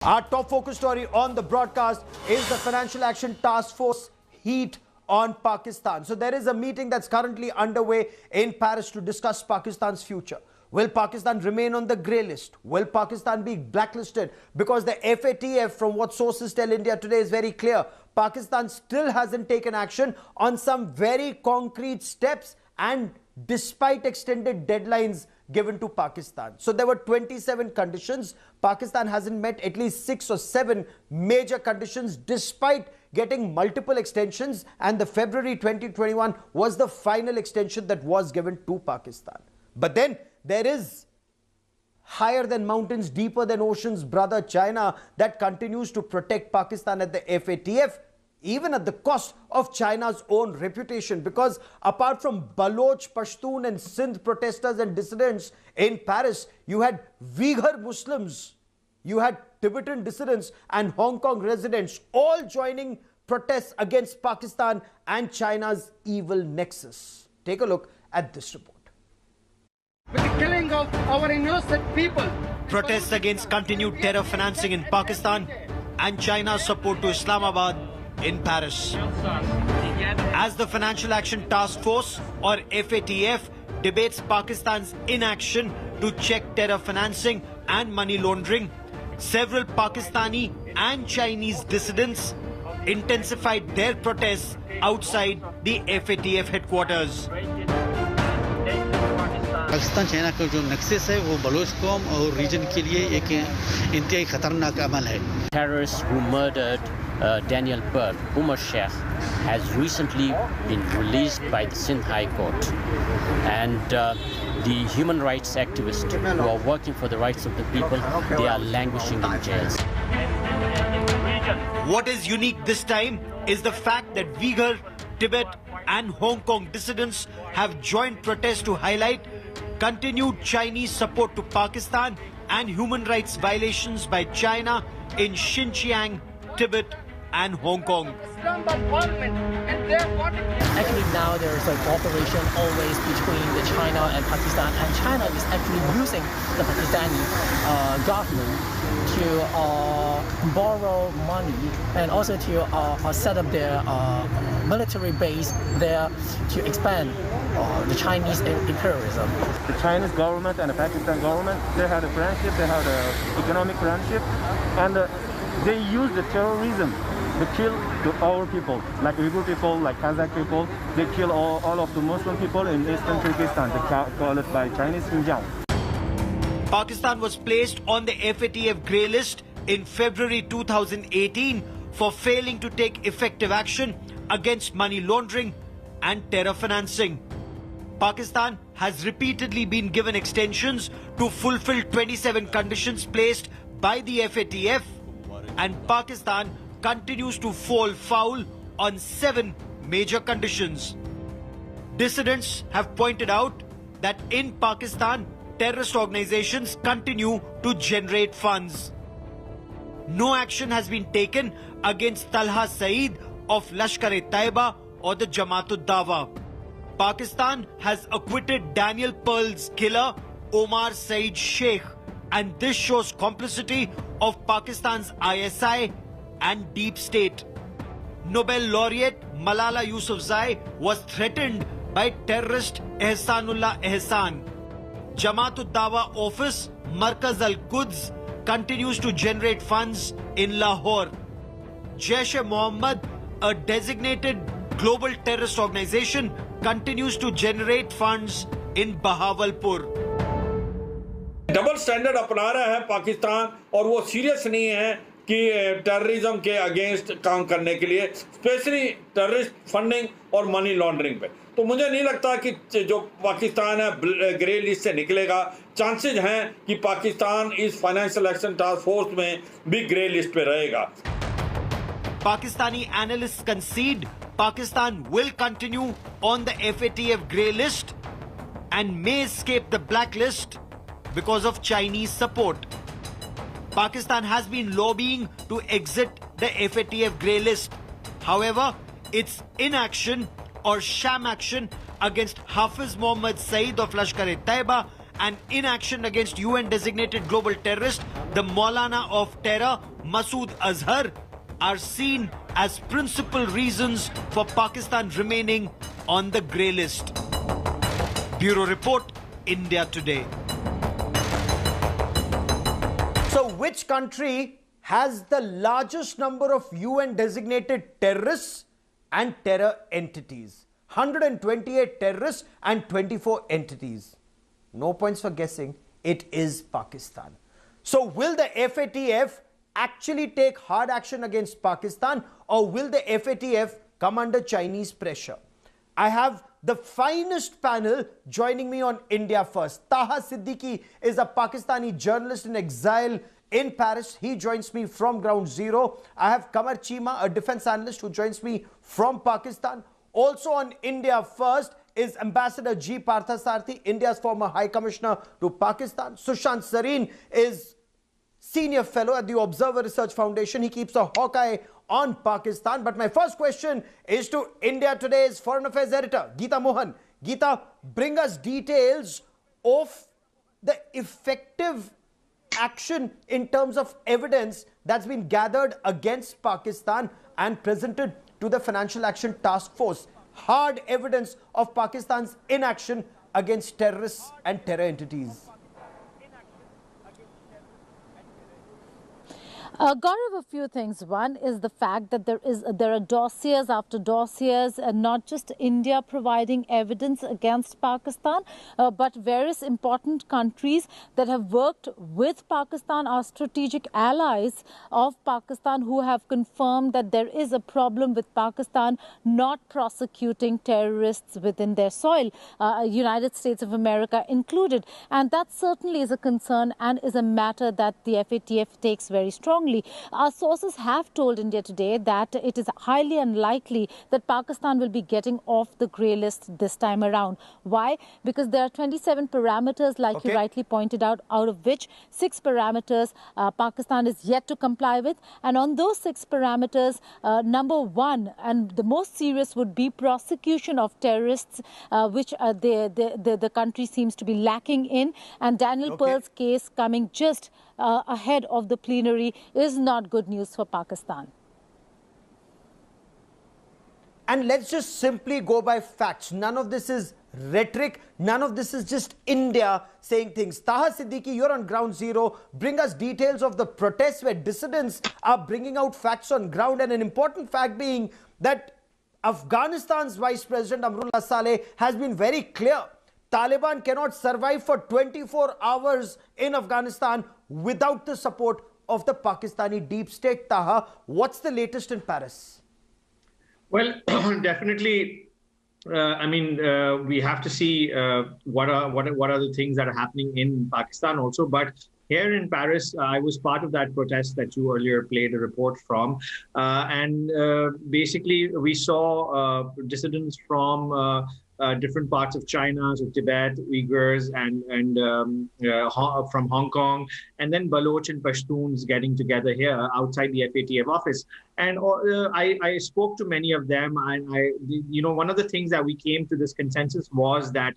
Our top focus story on the broadcast is the Financial Action Task Force heat on Pakistan. So there is a meeting that's currently underway in Paris to discuss Pakistan's future. Will Pakistan remain on the grey list? Will Pakistan be blacklisted? Because the FATF, from what sources tell India today, is very clear. Pakistan still hasn't taken action on some very concrete steps, and despite extended deadlines given to Pakistan. So there were 27 conditions. Pakistan hasn't met at least 6 or 7 major conditions despite getting multiple extensions, and the February 2021 was the final extension that was given to Pakistan. But then there is higher than mountains, deeper than oceans, brother China, that continues to protect Pakistan at the FATF, even at the cost of China's own reputation. Because apart from Baloch, Pashtun and Sindh protesters and dissidents in Paris, you had Uyghur Muslims, you had Tibetan dissidents and Hong Kong residents all joining protests against Pakistan and China's evil nexus. Take a look at this report. With the killing of our innocent people. Protests against continued terror financing in Pakistan and China's support to Islamabad in Paris. As the Financial Action Task Force, or FATF, debates Pakistan's inaction to check terror financing and money laundering, several Pakistani and Chinese dissidents intensified their protests outside the FATF headquarters. Pakistan China का जो nexus है वो Bloch कौम और reason के लिए एक इंतहाई खतरनाक अमल है. Terrorists who murdered Daniel Berg, Umar Sheikh, has recently been released by the Sindh High Court, and the human rights activists who are working for the rights of the people, they are languishing in jails. What is unique this time is the fact that Uyghur, Tibet and Hong Kong dissidents have joined protests to highlight continued Chinese support to Pakistan and human rights violations by China in Xinjiang, Tibet and Hong Kong. Actually now there is a cooperation always between the China and Pakistan, and China is actually using the Pakistani government to borrow money and also to set up their military base there to expand the Chinese imperialism. The Chinese government and the Pakistan government, they had a friendship, they had an economic friendship, and they use the terrorism to kill our people, like Uyghur people, like Kazakh people. They kill all of the Muslim people in eastern Turkestan. They call it by Chinese Xinjiang. Pakistan was placed on the FATF grey list in February 2018 for failing to take effective action against money laundering and terror financing. Pakistan has repeatedly been given extensions to fulfill 27 conditions placed by the FATF, and Pakistan continues to fall foul on 7 major conditions. Dissidents have pointed out that in Pakistan, terrorist organizations continue to generate funds. No action has been taken against Talha Saeed of Lashkar-e-Taiba or the Jamaat-ud-Dawa. Pakistan has acquitted Daniel Pearl's killer, Omar Saeed Sheikh, and this shows complicity of Pakistan's ISI and deep state. Nobel laureate Malala Yousafzai was threatened by terrorist Ehsanullah Ehsan. Jamaat-ud-Dawa office Markaz al-Quds continues to generate funds in Lahore. Jaish-e-Mohammed, a designated global terrorist organization, continues to generate funds in Bahawalpur. Double standard अपना रहा है पाकिस्तान, और वो serious नहीं है कि terrorism के against काम करने के लिए, स्पेशली टेररिस्ट फंडिंग और मनी लॉन्ड्रिंग पे. तो मुझे नहीं लगता कि जो पाकिस्तान है ग्रे लिस्ट से निकलेगा. चांसेस हैं कि पाकिस्तान इस फाइनेंशियल एक्शन टास्क फोर्स में भी ग्रे लिस्ट पे रहेगा. Pakistani analysts concede Pakistan will continue on the FATF grey list and may escape the blacklist because of Chinese support. Pakistan has been lobbying to exit the FATF grey list. However, its inaction or sham action against Hafiz Mohammed Saeed of Lashkar-e-Taiba and inaction against UN designated global terrorist the Maulana of terror, Masood Azhar, are seen as principal reasons for Pakistan remaining on the grey list. Bureau Report, India Today. So which country has the largest number of UN designated terrorists and terror entities? 128 terrorists and 24 entities. No points for guessing. It is Pakistan. So will the FATF actually take hard action against Pakistan, or will the FATF come under Chinese pressure? I have the finest panel joining me on India First. Taha Siddiqui is a Pakistani journalist in exile in Paris. He joins me from ground zero. I have Kamar Chima, a defense analyst who joins me from Pakistan. Also on India First is Ambassador G. Parthasarathi, India's former High Commissioner to Pakistan. Sushant Sareen is Senior Fellow at the Observer Research Foundation. He keeps a hawk eye on Pakistan. But my first question is to India Today's Foreign Affairs Editor, Geeta Mohan. Geeta, bring us details of the effective action in terms of evidence that's been gathered against Pakistan and presented to the Financial Action Task Force. Hard evidence of Pakistan's inaction against terrorists and terror entities. Gaurav, a few things. One is the fact that there are dossiers after dossiers, and not just India providing evidence against Pakistan, but various important countries that have worked with Pakistan, are strategic allies of Pakistan, who have confirmed that there is a problem with Pakistan not prosecuting terrorists within their soil, United States of America included. And that certainly is a concern and is a matter that the FATF takes very strongly. Our sources have told India Today that it is highly unlikely that Pakistan will be getting off the grey list this time around. Why? Because there are 27 parameters, like you rightly pointed out of which 6 parameters Pakistan is yet to comply with. And on those 6 parameters, number 1 and the most serious would be prosecution of terrorists, which the country seems to be lacking in. And Daniel Pearl's case coming just ahead of the plenary is not good news for Pakistan. And let's just simply go by facts. None of this is rhetoric. None of this is just India saying things. Taha Siddiqui, you're on ground zero. Bring us details of the protests where dissidents are bringing out facts on ground. And an important fact being that Afghanistan's Vice President Amrullah Saleh has been very clear. Taliban cannot survive for 24 hours in Afghanistan without the support of the Pakistani deep state. Taha, what's the latest in Paris? Well, definitely. We have to see what are the things that are happening in Pakistan also. But here in Paris, I was part of that protest that you earlier played a report from, and basically we saw dissidents from different parts of China, so Tibet, Uyghurs, and from Hong Kong, and then Baloch and Pashtuns getting together here outside the FATF office. And I spoke to many of them, and one of the things that we came to this consensus was that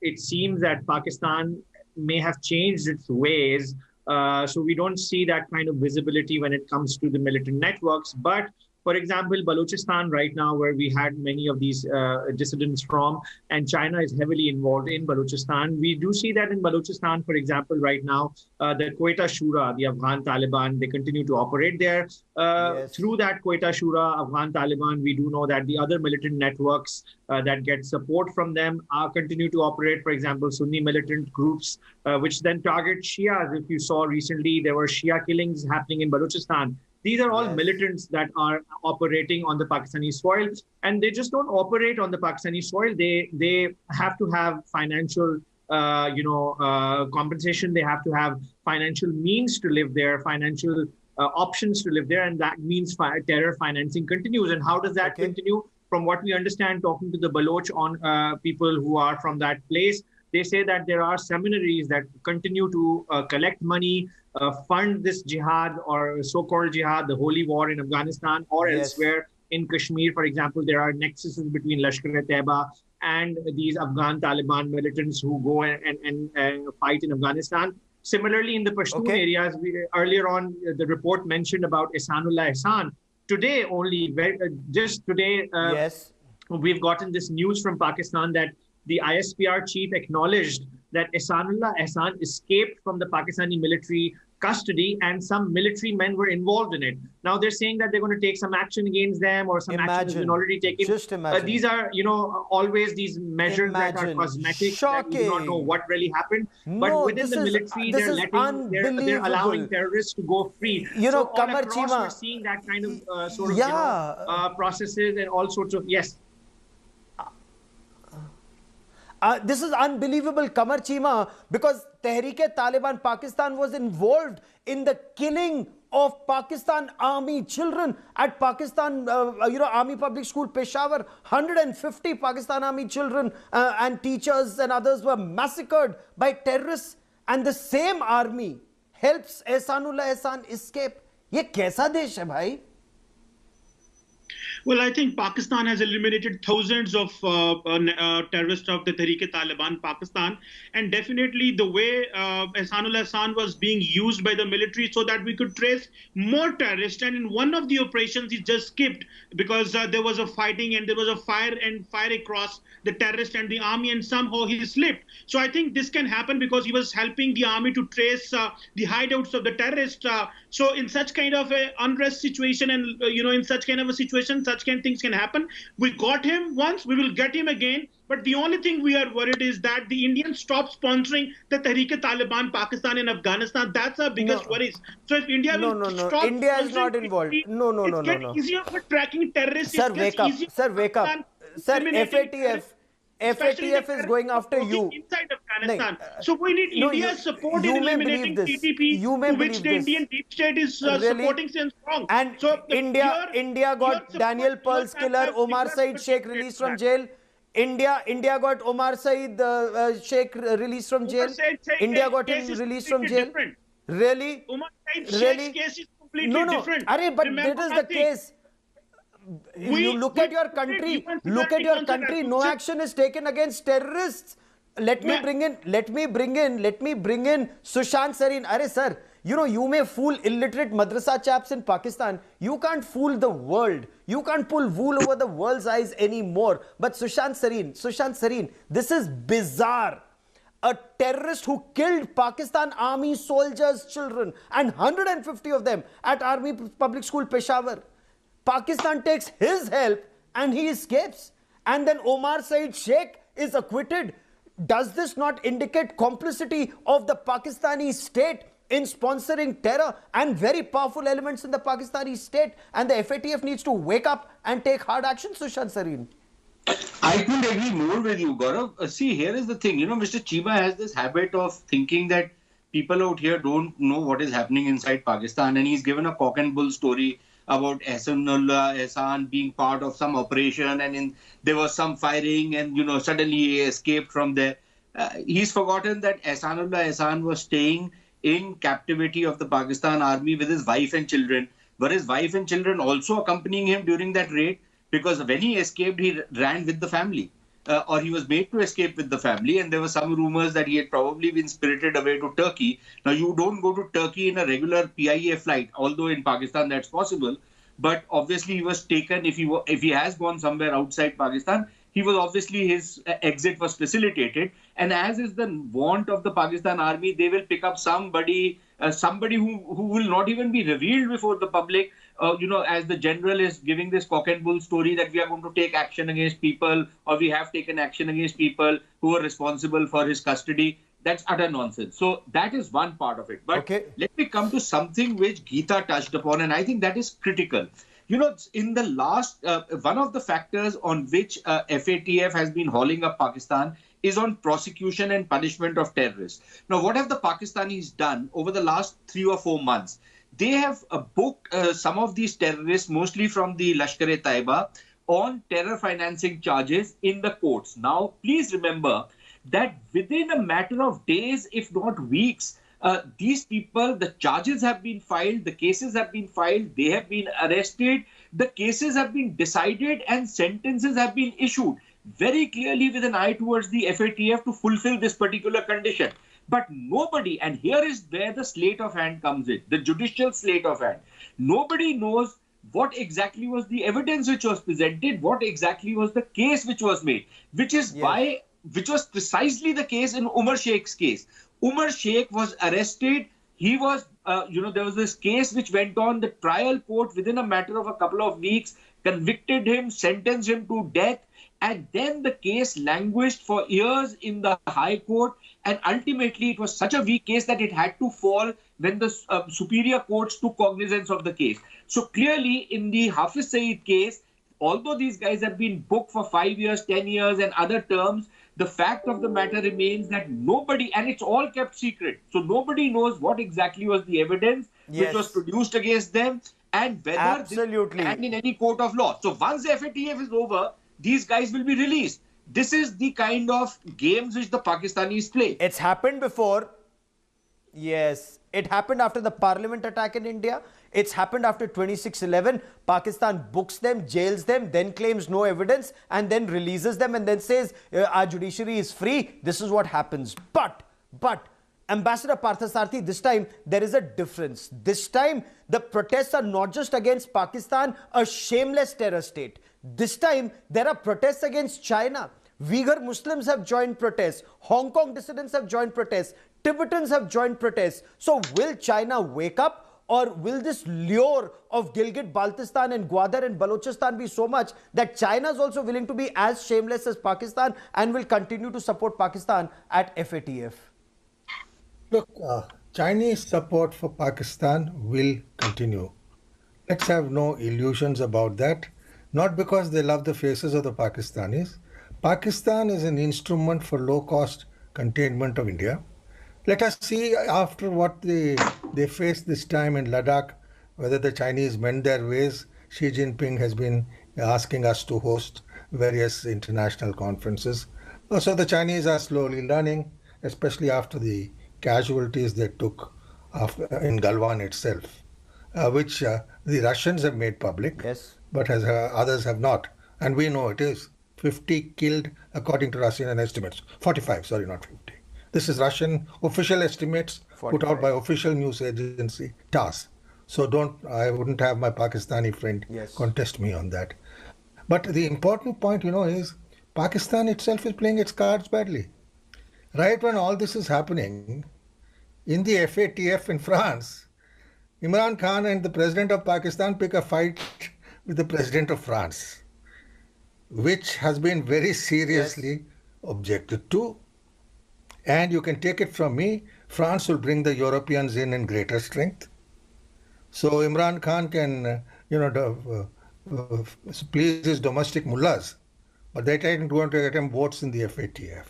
it seems that Pakistan may have changed its ways, so we don't see that kind of visibility when it comes to the militant networks. But for example, Balochistan right now, where we had many of these dissidents from, and China is heavily involved in Balochistan. We do see that in Balochistan, for example, right now, the Quetta Shura, the Afghan Taliban, they continue to operate there. Through that Quetta Shura, Afghan Taliban, we do know that the other militant networks that get support from them continue to operate. For example, Sunni militant groups, which then target Shias. If you saw recently, there were Shia killings happening in Balochistan. These are all militants that are operating on the Pakistani soil, and they just don't operate on the Pakistani soil. They have to have financial, compensation. They have to have financial means to live there, financial options to live there, and that means terror financing continues. And how does that continue? From what we understand, talking to the Baloch on people who are from that place, they say that there are seminaries that continue to collect money, fund this jihad or so-called jihad, the holy war in Afghanistan or elsewhere in Kashmir. For example, there are nexuses between Lashkar-e-Taiba and these Afghan Taliban militants who go and fight in Afghanistan. Similarly, in the Pashtun areas, earlier on, the report mentioned about Ihsanullah Ihsan. Today, just today, we've gotten this news from Pakistan that the ISPR chief acknowledged that Ihsanullah Ihsan escaped from the Pakistani military custody and some military men were involved in it. Now they're saying that they're going to take some action against them or some action has been already taken. Just imagine. These are, always these measures that are cosmetic. Shocking. That we do not know what really happened. But within the military, they're allowing terrorists to go free. So all across, we're seeing that kind of processes and all sorts of, this is unbelievable, Kamar Chima, because Tehreek-e-Taliban Pakistan was involved in the killing of Pakistan Army children at Pakistan, Army Public School, Peshawar. 150 Pakistan Army children and teachers and others were massacred by terrorists, and the same army helps Ihsanullah Ihsan escape. Ye kaisa desh hai, bhai? Well, I think Pakistan has eliminated thousands of terrorists of the Tehreek-e-Taliban Pakistan, and definitely the way Ihsanullah Ihsan was being used by the military so that we could trace more terrorists. And in one of the operations, he just skipped because there was a fighting and there was a fire across the terrorist and the army, and somehow he slipped. So I think this can happen because he was helping the army to trace the hideouts of the terrorists. So in such kind of a unrest situation, and in such kind of a situation, such kind of things can happen. We got him once, we will get him again. But the only thing we are worried is that the Indians stop sponsoring the Tehreek-e-Taliban Pakistan and Afghanistan. That's our biggest worries. So if India will stop, India is not involved. No. It's easier for tracking terrorists. Sir, wake up. Sir, wake up. Sir, FATF is going after you. Inside Afghanistan. So we need India's support in eliminating TTP, to which the Indian deep state is supporting since long. And so India got Daniel Pearl's killer, Omar Saeed Sheikh, released from jail. India got Omar Saeed Sheikh released from jail. India got him released from jail. Really? Omar Saeed Sheikh's case is completely different. But that is the case. You look at your country. No action is taken against terrorists. Let me bring in Sushant Sareen. Arey sir, you may fool illiterate madrasa chaps in Pakistan. You can't fool the world. You can't pull wool over the world's eyes anymore. But Sushant Sareen, this is bizarre. A terrorist who killed Pakistan Army soldiers' children, and 150 of them at Army Public School, Peshawar. Pakistan takes his help and he escapes. And then Omar Saeed Sheikh is acquitted. Does this not indicate complicity of the Pakistani state in sponsoring terror and very powerful elements in the Pakistani state? And the FATF needs to wake up and take hard action, Sushant Sareen. I couldn't agree more with you, Gaurav. See, here is the thing. Mr. Chima has this habit of thinking that people out here don't know what is happening inside Pakistan, and he's given a cock and bull story about Ihsanullah Ihsan being part of some operation, and there was some firing, and suddenly he escaped from there. He's forgotten that Ihsanullah Ihsan was staying in captivity of the Pakistan army with his wife and children. Were his wife and children also accompanying him during that raid? Because when he escaped, he ran with the family. Or he was made to escape with the family, and there were some rumors that he had probably been spirited away to Turkey. Now, you don't go to Turkey in a regular PIA flight, although in Pakistan that's possible. But obviously, he was taken. If he has gone somewhere outside Pakistan, his exit was facilitated. And as is the want of the Pakistan army, they will pick up somebody who will not even be revealed before the public. As the general is giving this cock and bull story that we are going to take action against people, or we have taken action against people who are responsible for his custody. That's utter nonsense. So that is one part of it. But let me come to something which Geeta touched upon, and I think that is critical. In the last, one of the factors on which FATF has been hauling up Pakistan is on prosecution and punishment of terrorists. Now, what have the Pakistanis done over the last 3 or 4 months? They have booked some of these terrorists, mostly from the Lashkar-e-Taiba, on terror financing charges in the courts. Now, please remember that within a matter of days, if not weeks, these people, the charges have been filed, the cases have been filed, they have been arrested, the cases have been decided, and sentences have been issued very clearly with an eye towards the FATF to fulfill this particular condition. But nobody, and here is where the sleight of hand comes in, the judicial sleight of hand. Nobody knows what exactly was the evidence which was presented, what exactly was the case which was made, which is which was precisely the case in Umar Sheikh's case. Umar Sheikh was arrested. He was, there was this case which went on. The trial court, within a matter of a couple of weeks, convicted him, sentenced him to death. And then the case languished for years in the High Court. And ultimately, it was such a weak case that it had to fall when the superior courts took cognizance of the case. So clearly, in the Hafiz Saeed case, although these guys have been booked for 5 years, 10 years and other terms, the fact of the matter remains that nobody, and it's all kept secret, so nobody knows what exactly was the evidence which was produced against them and whether this stand in any court of law. So once the FATF is over, these guys will be released. This is the kind of games which the Pakistanis play. It's happened before. Yes, it happened after the parliament attack in India. It's happened after 26/11. Pakistan books them, jails them, then claims no evidence and then releases them and then says our judiciary is free. This is what happens. But Ambassador Parthasarathi, this time there is a difference. This time the protests are not just against Pakistan, a shameless terror state. This time there are protests against China. Uyghur Muslims have joined protests. Hong Kong dissidents have joined protests. Tibetans have joined protests. So will China wake up? Or will this lure of Gilgit-Baltistan and Gwadar and Balochistan be so much that China is also willing to be as shameless as Pakistan and will continue to support Pakistan at FATF? Look, Chinese support for Pakistan will continue. Let's have no illusions about that. Not because they love the faces of the Pakistanis. Pakistan is an instrument for low-cost containment of India. Let us see after what they faced this time in Ladakh, whether the Chinese mend their ways. Xi Jinping has been asking us to host various international conferences. So the Chinese are slowly learning, especially after the casualties they took in Galwan itself, which the Russians have made public, but others have not. And we know it is 50 killed according to Russian estimates. 45, sorry, not 50. This is Russian official estimates 45. Put out by official news agency TASS. So I wouldn't have my Pakistani friend contest me on that. But the important point, is Pakistan itself is playing its cards badly. Right when all this is happening, in the FATF in France, Imran Khan and the president of Pakistan pick a fight with the president of France, which has been very seriously objected to. And you can take it from me, France will bring the Europeans in greater strength. So Imran Khan can, please his domestic mullahs, but they don't want to get him votes in the FATF.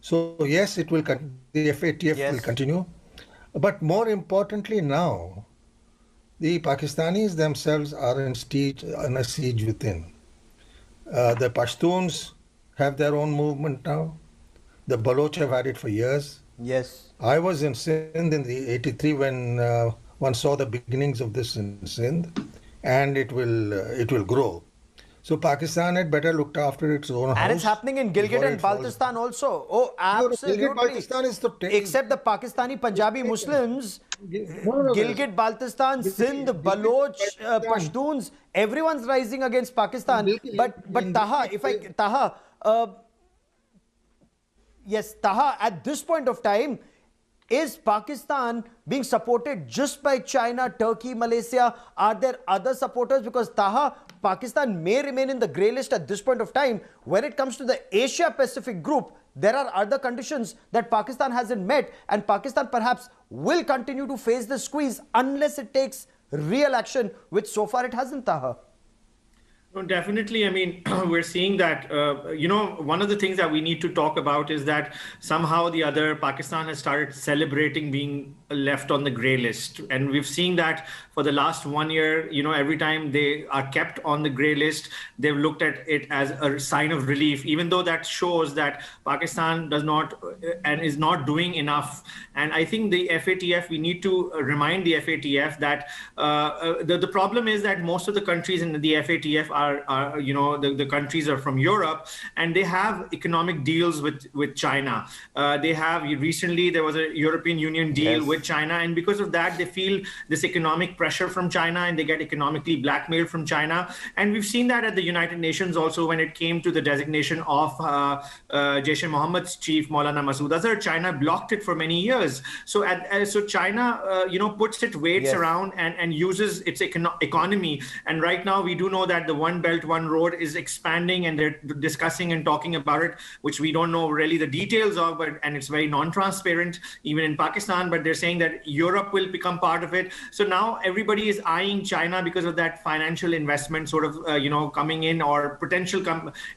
So yes, the FATF will continue. But more importantly now, the Pakistanis themselves are in a siege within. The Pashtuns have their own movement now. The Baloch have had it for years. Yes. I was in Sindh in the 83 when one saw the beginnings of this in Sindh, and it will grow. So Pakistan had better looked after its own house. And it's happening in Gilgit and Baltistan also. Oh, absolutely. Gilgit-Baltistan is except the Pakistani Punjabi Muslims, Gilgit, Baltistan, Sindh, Baloch, Pashtuns, everyone's rising against Pakistan. But Taha, Taha, at this point of time, is Pakistan being supported just by China, Turkey, Malaysia? Are there other supporters? Because Taha, Pakistan may remain in the grey list at this point of time. When it comes to the Asia-Pacific group, there are other conditions that Pakistan hasn't met, and Pakistan perhaps will continue to face the squeeze unless it takes real action, which so far it hasn't, Taha. No, definitely. I mean, we're seeing that, one of the things that we need to talk about is that somehow the other Pakistan has started celebrating being left on the grey list. And we've seen that for the last 1 year, every time they are kept on the grey list, they've looked at it as a sign of relief, even though that shows that Pakistan does not and is not doing enough. And I think the FATF, we need to remind the FATF that the problem is that most of the countries in the FATF are are the countries are from Europe, and they have economic deals with China. Recently there was a European Union deal with China, and because of that they feel this economic pressure from China, and they get economically blackmailed from China. And we've seen that at the United Nations also when it came to the designation of Jaish-e-Mohammed's chief Maulana Masood Azhar. China blocked it for many years. So China puts its weights around and uses its economy. And right now we do know that the One Belt One Road is expanding, and they're discussing and talking about it, which we don't know really the details of, and it's very non-transparent even in Pakistan, but they're saying that Europe will become part of it. So now everybody is eyeing China because of that financial investment sort of coming in, or potential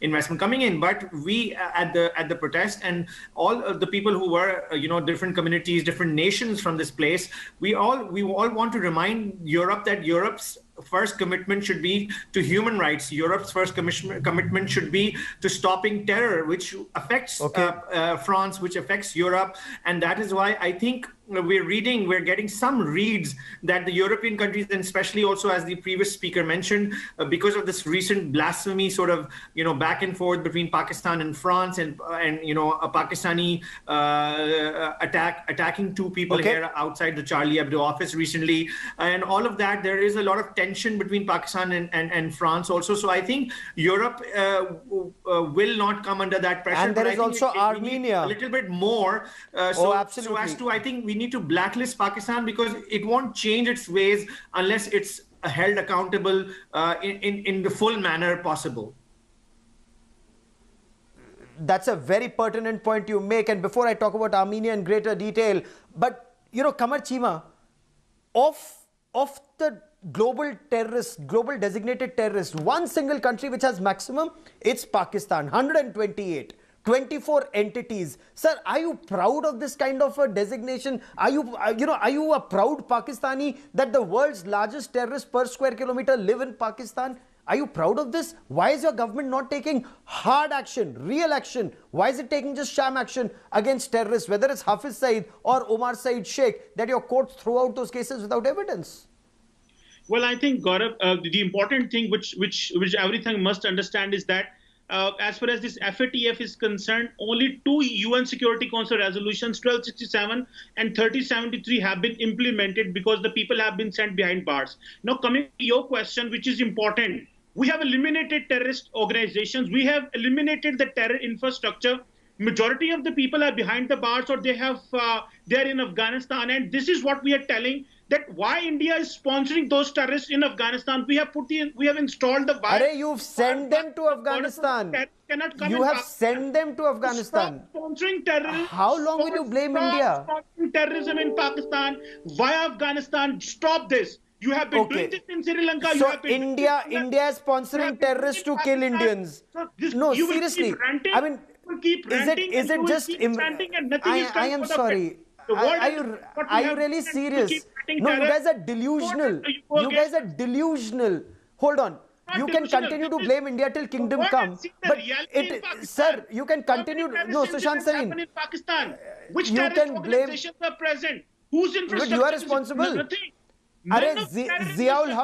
investment coming in. But we at the protest, and all of the people who were different communities, different nations from this place, we all want to remind Europe that Europe's first commitment should be to human rights. Europe's first commitment should be to stopping terror, which affects France, which affects Europe. And that is why I think we're getting some reads that the European countries, and especially also, as the previous speaker mentioned, because of this recent blasphemy sort of back and forth between Pakistan and France, and a Pakistani attacking two people here outside the Charlie Hebdo office recently, and all of that, there is a lot of tension between Pakistan and France also. So I think Europe will not come under that pressure. And there is also Armenia. A little bit more. Absolutely. So as to, I think we need to blacklist Pakistan, because it won't change its ways unless it's held accountable in the full manner possible. That's a very pertinent point you make. And before I talk about Armenia in greater detail, but Qamar Chima, of the global designated terrorists, one single country which has maximum, it's Pakistan, 128. 24 entities. Sir, are you proud of this kind of a designation? Are you a proud Pakistani that the world's largest terrorists per square kilometer live in Pakistan? Are you proud of this? Why is your government not taking hard action, real action? Why is it taking just sham action against terrorists, whether it's Hafiz Saeed or Omar Saeed Sheikh, that your courts throw out those cases without evidence? Well, I think, Gaurav, the important thing which everything must understand is that as far as this FATF is concerned, only 2 UN Security Council resolutions, 1267 and 3073, have been implemented because the people have been sent behind bars. Now, coming to your question, which is important, we have eliminated terrorist organizations. We have eliminated the terror infrastructure. Majority of the people are behind the bars, or they're in Afghanistan. And this is what we are telling, that why India is sponsoring those terrorists in Afghanistan. We have installed the virus. You've sent them to Afghanistan. You have sent them to Afghanistan. Stop sponsoring terrorism. How long will you blame India? Sponsoring terrorism in Pakistan via Afghanistan. Stop this. You have been doing this in Sri Lanka. So India is sponsoring terrorists to kill Indians. No, seriously. I mean, is it just? I am sorry. Are you really serious? No, you guys are delusional. You guys are delusional. Hold on. You can continue to blame India till kingdom come. But sir, you can continue. No, Sushant Sareen. Which terrorist organizations are present? Whose infrastructure? You are responsible. Ziaul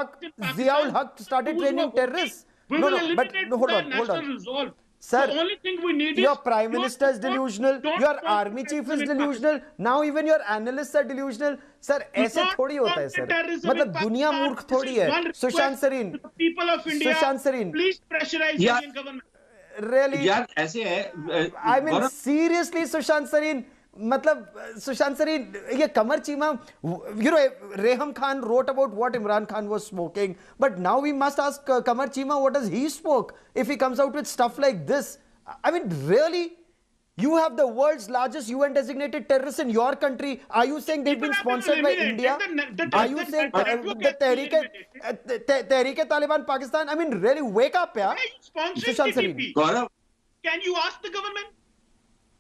Haq started training terrorists. No, but hold on. Sir, the only thing we need your prime minister is delusional, your army chief is delusional, now even your analysts are delusional. Sir, ऐसे थोड़ी होता है sir. मतलब दुनिया मूर्ख थोड़ी है. Sushant Sareen. People of India, Sushant Sareen. Please pressurize the Indian government. Really? यार ऐसे है. I mean seriously, Sushant Sareen. मतलब Sushant Sareen, ये Qamar Chima, Reham Khan wrote about what Imran Khan was smoking, but now we must ask Qamar Chima, what does he smoke if he comes out with stuff like this? I mean, really? You have the world's largest UN designated terrorists in your country. Are you saying they've been sponsored by India? Are you saying the Tehreek-e-Taliban Pakistan? I mean, really, wake up, yeah? Sushant Sareen. Gaurav, can you ask the government?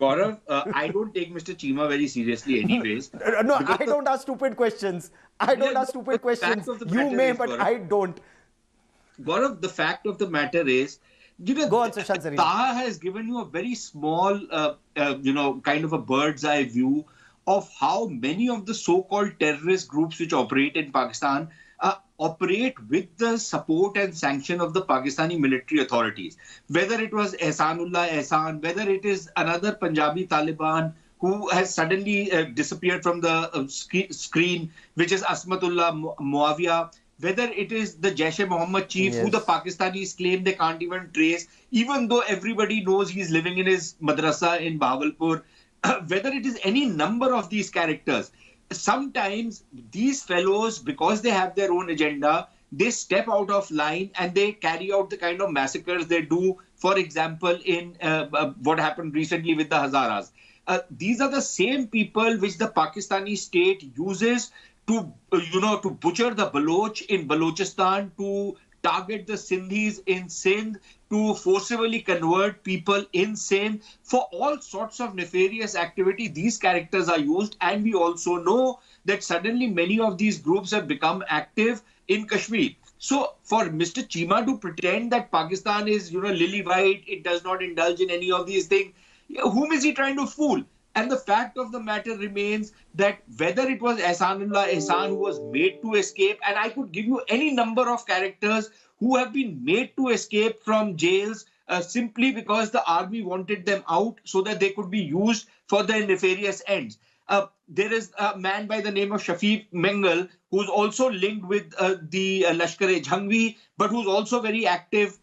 Gaurav, I don't take Mr. Chima very seriously anyways. No, I don't ask stupid questions. You may, but I don't. Gaurav, the fact of the matter is, go on, Sushant Sareen. Taha has given you a very small, kind of a bird's eye view of how many of the so-called terrorist groups which operate in Pakistan operate with the support and sanction of the Pakistani military authorities. Whether it was Ehsanullah Ehsan, whether it is another Punjabi Taliban who has suddenly disappeared from the screen, which is Asmatullah Muawiyah, whether it is the Jaish-e-Mohammed chief, who the Pakistanis claim they can't even trace, even though everybody knows he's living in his madrasa in Bahawalpur, whether it is any number of these characters. Sometimes these fellows, because they have their own agenda, they step out of line and they carry out the kind of massacres they do, for example, in what happened recently with the Hazaras. These are the same people which the Pakistani state uses to, to butcher the Baloch in Balochistan, to target the Sindhis in Sindh, to forcibly convert people in Sindh. For all sorts of nefarious activity, these characters are used. And we also know that suddenly many of these groups have become active in Kashmir. So for Mr. Cheema to pretend that Pakistan is, lily white, it does not indulge in any of these things, whom is he trying to fool? And the fact of the matter remains that whether it was Ehsanullah Ehsan who was made to escape, and I could give you any number of characters who have been made to escape from jails simply because the army wanted them out so that they could be used for their nefarious ends. There is a man by the name of Shafiq Mengal who's also linked with the Lashkar-e-Jhangvi, but who's also very active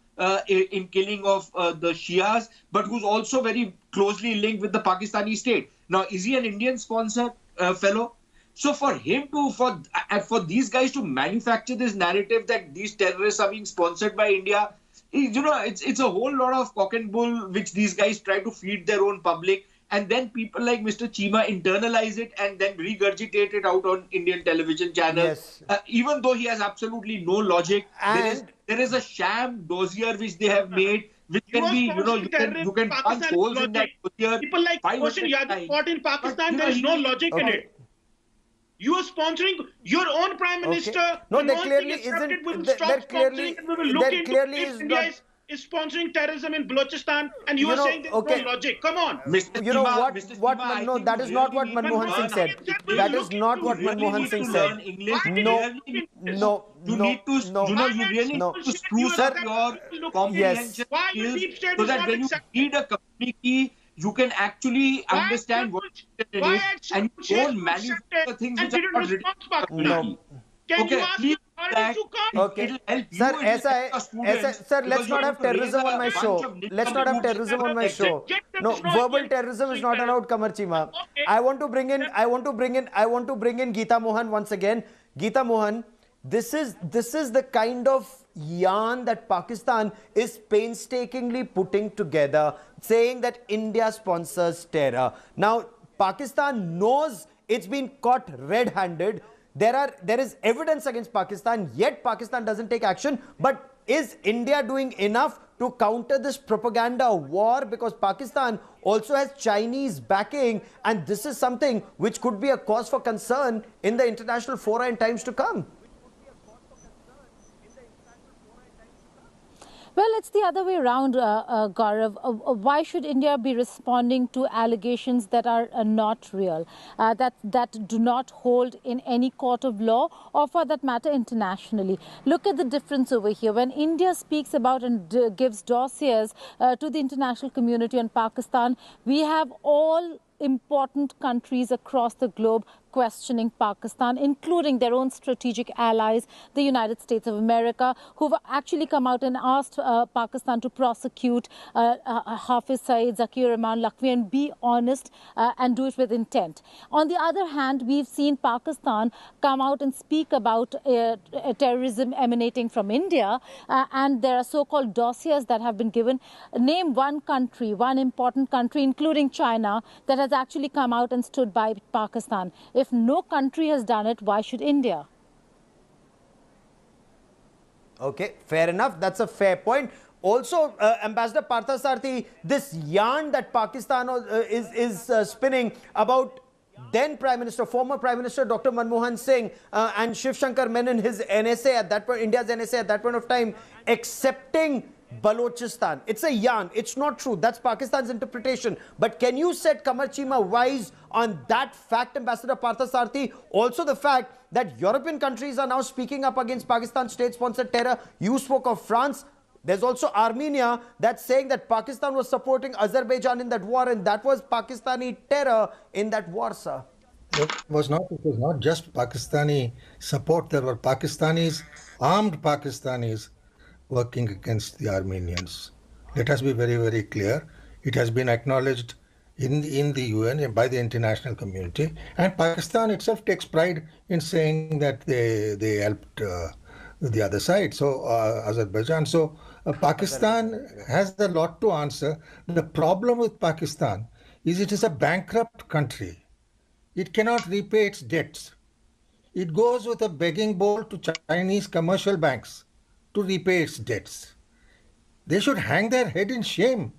in killing of the Shias, but who's also very closely linked with the Pakistani state. Now, is he an Indian sponsor fellow? So for him to, for these guys to manufacture this narrative that these terrorists are being sponsored by India, it's a whole lot of cock and bull which these guys try to feed their own public. And then people like Mr. Cheema internalize it and then regurgitate it out on Indian television channels. Yes. Even though he has absolutely no logic, there is a sham dossier which they have made, which can be, you can punch holes in that dossier. People like Hoshin Yadav fought in Pakistan, there is no logic in it. You are sponsoring your own prime minister. No, there clearly isn't. We will stop sponsoring and we will look into if India is sponsoring terrorism in Balochistan, and you are saying there's no logic. Come on. That is not what Manmohan Singh said. That is not what Manmohan Singh said. No. You really need to spruce up your comprehension skills so that when you read a communique, you can actually understand what it is and you don't manufacture things which are not written. No. Okay, please. Okay. Sir, let's not have terrorism on my show. Let's not have terrorism on my show. No, verbal terrorism is not allowed, Kamar Cheema. I want to bring in Geeta Mohan once again. Geeta Mohan, this is the kind of yarn that Pakistan is painstakingly putting together, saying that India sponsors terror. Now, Pakistan knows it's been caught red-handed. There is evidence against Pakistan, yet Pakistan doesn't take action. But is India doing enough to counter this propaganda war? Because Pakistan also has Chinese backing, and this is something which could be a cause for concern in the international fora in times to come. Well, it's the other way around, Gaurav. Why should India be responding to allegations that are not real, that do not hold in any court of law or, for that matter, internationally? Look at the difference over here. When India speaks about and gives dossiers to the international community on Pakistan, we have all important countries across the globe questioning Pakistan, including their own strategic allies, the United States of America, who've actually come out and asked Pakistan to prosecute Hafiz Saeed, Zakir Rahman Lakhvi, and be honest and do it with intent. On the other hand, we've seen Pakistan come out and speak about terrorism emanating from India, and there are so-called dossiers that have been given. Name one country, one important country, including China, that has actually come out and stood by Pakistan. If no country has done it, why should India? Okay, fair enough. That's a fair point. Also, Ambassador Parthasarathy, this yarn that Pakistan is spinning about then Prime Minister, former Prime Minister Dr. Manmohan Singh and Shiv Shankar Menon, his NSA at that point, India's NSA at that point of time, accepting Balochistan. It's a yarn. It's not true. That's Pakistan's interpretation. But can you set Qamar Chima wise on that fact, Ambassador Parthasarathi? Also the fact that European countries are now speaking up against Pakistan's state-sponsored terror. You spoke of France. There's also Armenia that's saying that Pakistan was supporting Azerbaijan in that war, and that was Pakistani terror in that war, sir. It was not just Pakistani support. There were Pakistanis, armed Pakistanis, working against the Armenians. Let us be very, very clear. It has been acknowledged in the UN by the international community, and Pakistan itself takes pride in saying that they helped the other side. So Azerbaijan. So Pakistan has a lot to answer. The problem with Pakistan is it is a bankrupt country. It cannot repay its debts. It goes with a begging bowl to Chinese commercial banks to repay its debts. They should hang their head in shame.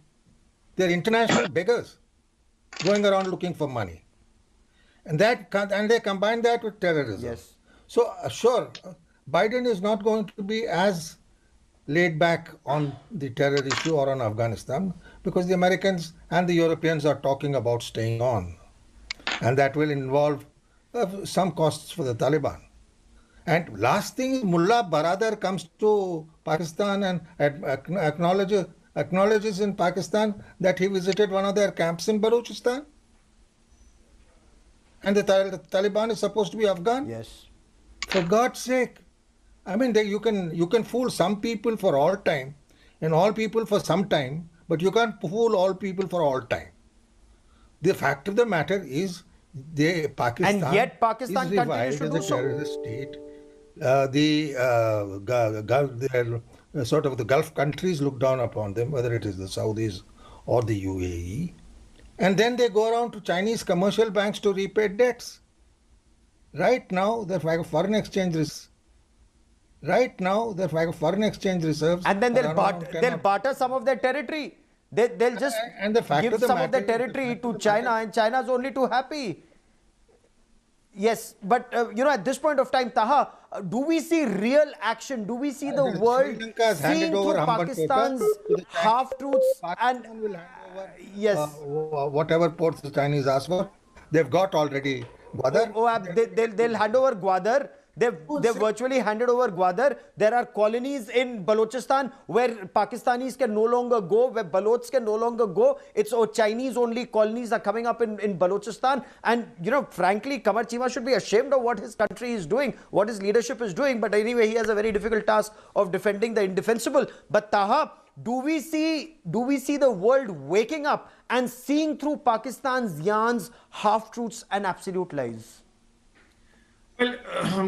They're international beggars going around looking for money. And they combine that with terrorism. Yes. So sure, Biden is not going to be as laid back on the terror issue or on Afghanistan, because the Americans and the Europeans are talking about staying on. And that will involve some costs for the Taliban. And last thing, Mullah Baradar comes to Pakistan and acknowledges in Pakistan that he visited one of their camps in Balochistan. And the Taliban is supposed to be Afghan. Yes. For God's sake. I mean, you can fool some people for all time and all people for some time, but you can't fool all people for all time. The fact of the matter is, Pakistan, and yet Pakistan is reviled continues to as do a terrorist state. Sort of the Gulf countries look down upon them, whether it is the Saudis or the UAE, and then they go around to Chinese commercial banks to repay debts. Right now, the foreign exchange reserves. And then they'll barter some of their territory. They'll just give some of their territory to China, and China's only too happy. Yes, but at this point of time, Taha, do we see real action? Do we see the world seeing through Pakistan's half-truths and yes, whatever ports the Chinese ask for, they've got already. Gwadar. They'll hand over Gwadar. They've virtually handed over Gwadar. There are colonies in Balochistan where Pakistanis can no longer go, where Balochs can no longer go. It's Chinese only colonies are coming up in Balochistan. And, frankly, Qamar Chima should be ashamed of what his country is doing, what his leadership is doing. But anyway, he has a very difficult task of defending the indefensible. But Taha, do we see the world waking up and seeing through Pakistan's yarns, half-truths and absolute lies? Well,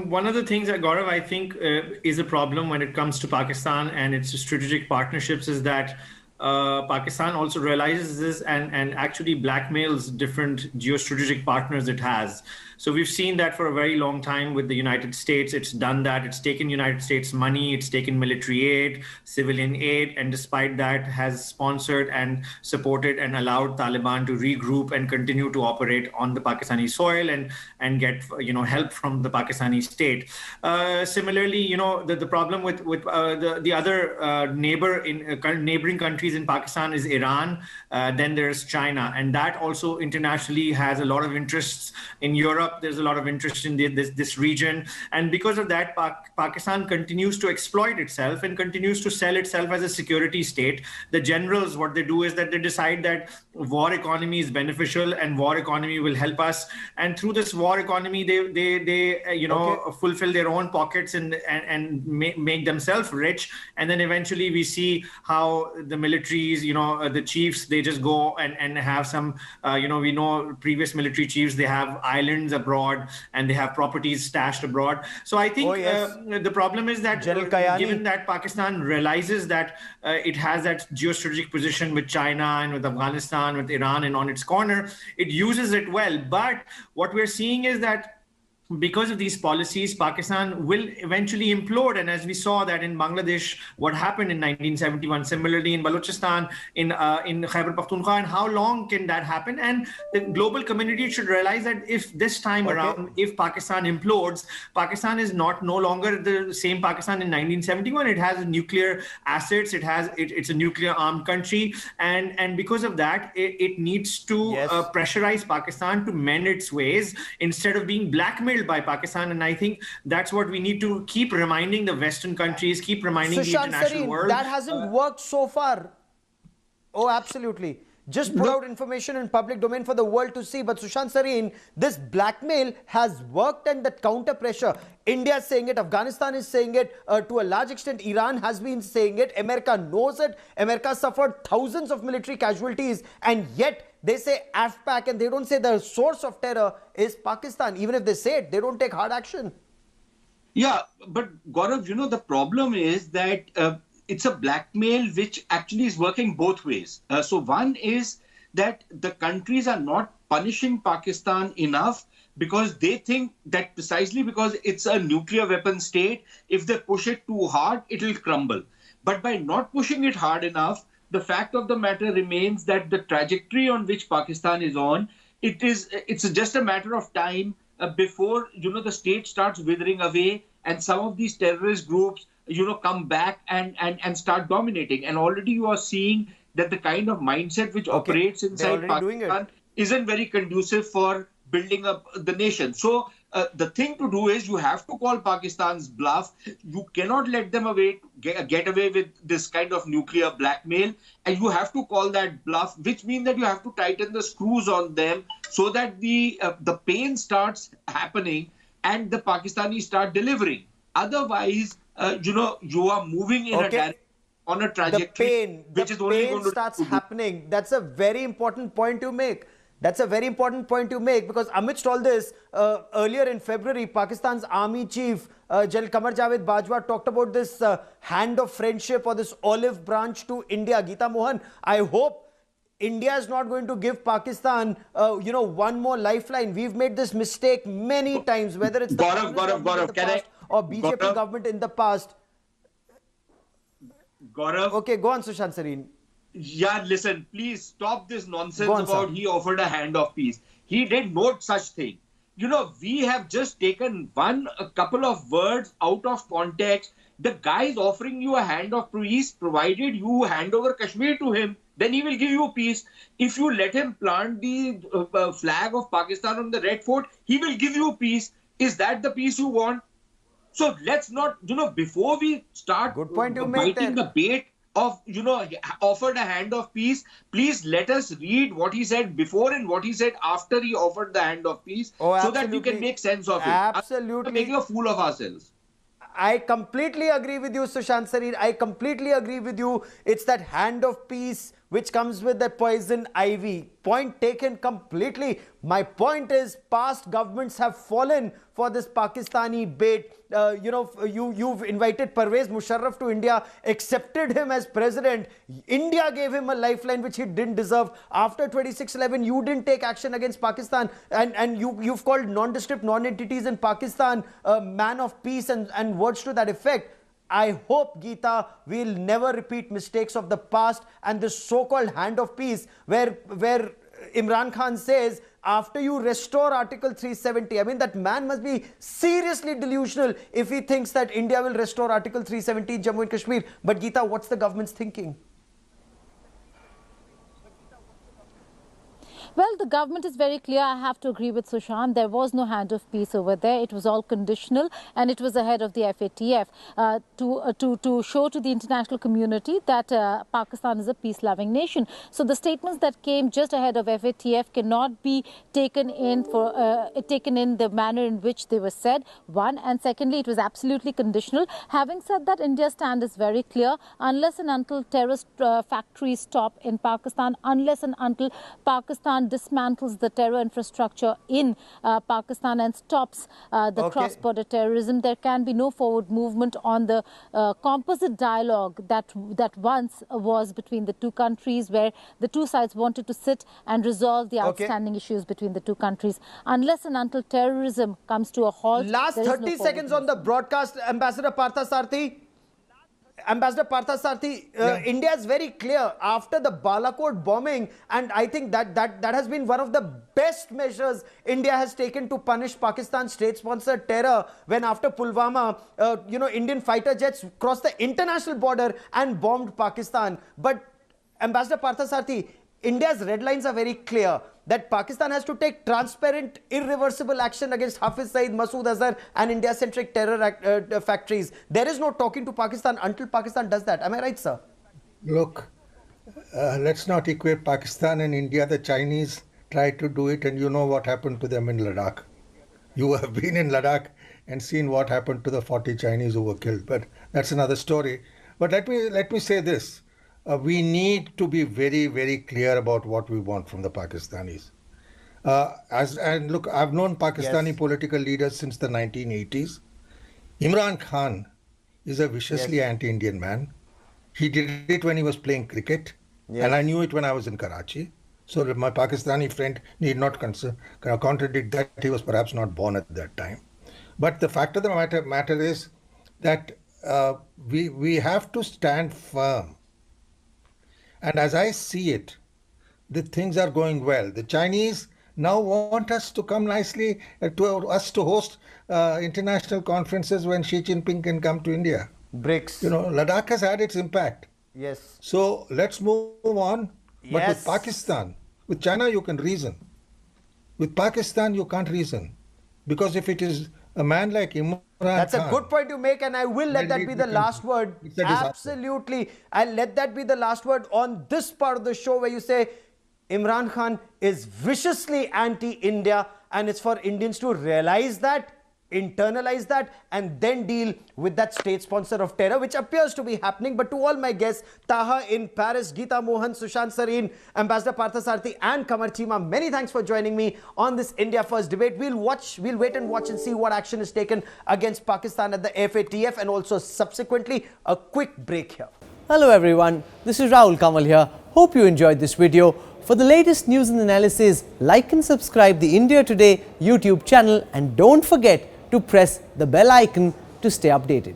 one of the things that, Gaurav, I think is a problem when it comes to Pakistan and its strategic partnerships is that Pakistan also realizes this and actually blackmails different geostrategic partners it has. So we've seen that for a very long time with the United States. It's done that. It's taken United States money. It's taken military aid, civilian aid, and despite that has sponsored and supported and allowed Taliban to regroup and continue to operate on the Pakistani soil and get help from the Pakistani state. Similarly, the problem with the other neighboring countries in Pakistan is Iran. Then there's China, and that also internationally has a lot of interests in Europe. There's a lot of interest in this region, and because of that, Pakistan continues to exploit itself and continues to sell itself as a security state. The generals, what they do is that they decide that war economy is beneficial and war economy will help us, and through this war economy, they fulfill their own pockets and make themselves rich, and then eventually we see how the militaries, the chiefs, they just go and have some, we know previous military chiefs, they have islands abroad and they have properties stashed abroad. So I think the problem is that given that Pakistan realizes that it has that geostrategic position with China and with Afghanistan, with Iran and on its corner, it uses it well. But what we're seeing is that because of these policies, Pakistan will eventually implode. And as we saw that in Bangladesh, what happened in 1971, similarly in Balochistan, in Khyber Pakhtunkhwa, and how long can that happen? And the global community should realize that if this time around, if Pakistan implodes, Pakistan is no longer the same Pakistan in 1971. It has nuclear assets. It's a nuclear armed country. And because of that, it needs to pressurize Pakistan to mend its ways instead of being blackmailed by Pakistan. And I think that's what we need to keep reminding the Western countries, keep reminding the international world. That hasn't worked so far. Oh, absolutely. Just put out information in public domain for the world to see. But Sushant Sareen, this blackmail has worked, and that counter pressure, India is saying it, Afghanistan is saying it, to a large extent Iran has been saying it, America knows it, America suffered thousands of military casualties, and yet they say AFPAC, and they don't say the source of terror is Pakistan. Even if they say it, they don't take hard action. Yeah, but Gaurav, the problem is that it's a blackmail which actually is working both ways. So one is that the countries are not punishing Pakistan enough because they think that precisely because it's a nuclear weapon state, if they push it too hard, it will crumble. But by not pushing it hard enough, the fact of the matter remains that the trajectory on which Pakistan is on, it's just a matter of time before, the state starts withering away and some of these terrorist groups, come back and start dominating. And already you are seeing that the kind of mindset which operates inside Pakistan isn't very conducive for building up the nation. So the thing to do is you have to call Pakistan's bluff. You cannot let them get away with this kind of nuclear blackmail. And you have to call that bluff, which means that you have to tighten the screws on them so that the pain starts happening and the Pakistanis start delivering. Otherwise, you are moving in a direction on a trajectory which is only going to starts happening. That's a very important point to make. That's a very important point to make, because amidst all this, earlier in February, Pakistan's army chief, General Qamar Javed Bajwa, talked about this hand of friendship or this olive branch to India. Geeta Mohan, I hope India is not going to give Pakistan, one more lifeline. We've made this mistake many times, whether it's the Gaurav, or BJP government in the past. Gaurav. Okay, go on, Sushant Sareen. Yeah, listen, please stop this nonsense about he offered a hand of peace. He did no such thing. We have just taken a couple of words out of context. The guy is offering you a hand of peace, provided you hand over Kashmir to him, then he will give you peace. If you let him plant the flag of Pakistan on the Red Fort, he will give you peace. Is that the peace you want? So let's not, before we start biting the bait of, offered a hand of peace, please let us read what he said before and what he said after he offered the hand of peace, so that we can make sense of it. Absolutely. Making a fool of ourselves. I completely agree with you, Sushant Sareen. I completely agree with you. It's that hand of peace which comes with the poison ivy. Point taken completely. My point is, past governments have fallen for this Pakistani bait. You've invited Pervez Musharraf to India, accepted him as president. India gave him a lifeline which he didn't deserve. After 26/11, you didn't take action against Pakistan, and you've called nondescript non-entities in Pakistan a man of peace and words to that effect. I hope, Geeta, we'll never repeat mistakes of the past and this so-called hand of peace where Imran Khan says, after you restore Article 370, I mean, that man must be seriously delusional if he thinks that India will restore Article 370 in Jammu and Kashmir. But Geeta, what's the government's thinking? Well, the government is very clear. I have to agree with Sushant. There was no hand of peace over there. It was all conditional, and it was ahead of the FATF to show to the international community that Pakistan is a peace-loving nation. So the statements that came just ahead of FATF cannot be taken in the manner in which they were said. One, and secondly, it was absolutely conditional. Having said that, India's stand is very clear. Unless and until terrorist factories stop in Pakistan, unless and until Pakistan Pakistan dismantles the terror infrastructure in Pakistan and stops the cross-border terrorism, there can be no forward movement on the composite dialogue that once was between the two countries, where the two sides wanted to sit and resolve the outstanding issues between the two countries. Unless and until terrorism comes to a halt. Last 30 seconds on the broadcast, Ambassador Parthasarathy. India is very clear after the Balakot bombing, and I think that has been one of the best measures India has taken to punish Pakistan's state-sponsored terror, when after Pulwama, Indian fighter jets crossed the international border and bombed Pakistan. But Ambassador Parthasarathy, India's red lines are very clear that Pakistan has to take transparent, irreversible action against Hafiz Saeed, Masood Azhar and India-centric terror factories. There is no talking to Pakistan until Pakistan does that. Am I right, sir? Look, let's not equate Pakistan and India. The Chinese tried to do it, and you know what happened to them in Ladakh. You have been in Ladakh and seen what happened to the 40 Chinese who were killed. But that's another story. But let me say this. We need to be very, very clear about what we want from the Pakistanis. And look, I've known Pakistani political leaders since the 1980s. Imran Khan is a viciously anti-Indian man. He did it when he was playing cricket, and I knew it when I was in Karachi. So my Pakistani friend need not contradict that. He was perhaps not born at that time. But the fact of the matter is that we have to stand firm. And as I see it, the things are going well. The Chinese now want us to come nicely to host international conferences when Xi Jinping can come to India. BRICS. Ladakh has had its impact. Yes. So let's move on. But with Pakistan, with China, you can reason. With Pakistan, you can't reason. Because if it is a man like Imran That's Khan, a good point you make, and I will let that be the last word. Absolutely. I'll let that be the last word on this part of the show, where you say Imran Khan is viciously anti-India, and it's for Indians to realize that, internalize that, and then deal with that state sponsor of terror, which appears to be happening. But to all my guests, Taha in Paris, Geeta Mohan, Sushant Sareen, Ambassador Parthasarathy and Kamar Cheema, many thanks for joining me on this India First debate. We'll wait and watch and see what action is taken against Pakistan at the FATF, and also subsequently a quick break here. Hello everyone, this is Rahul Kamal here. Hope you enjoyed this video. For the latest news and analysis, like and subscribe the India Today YouTube channel, and don't forget to press the bell icon to stay updated.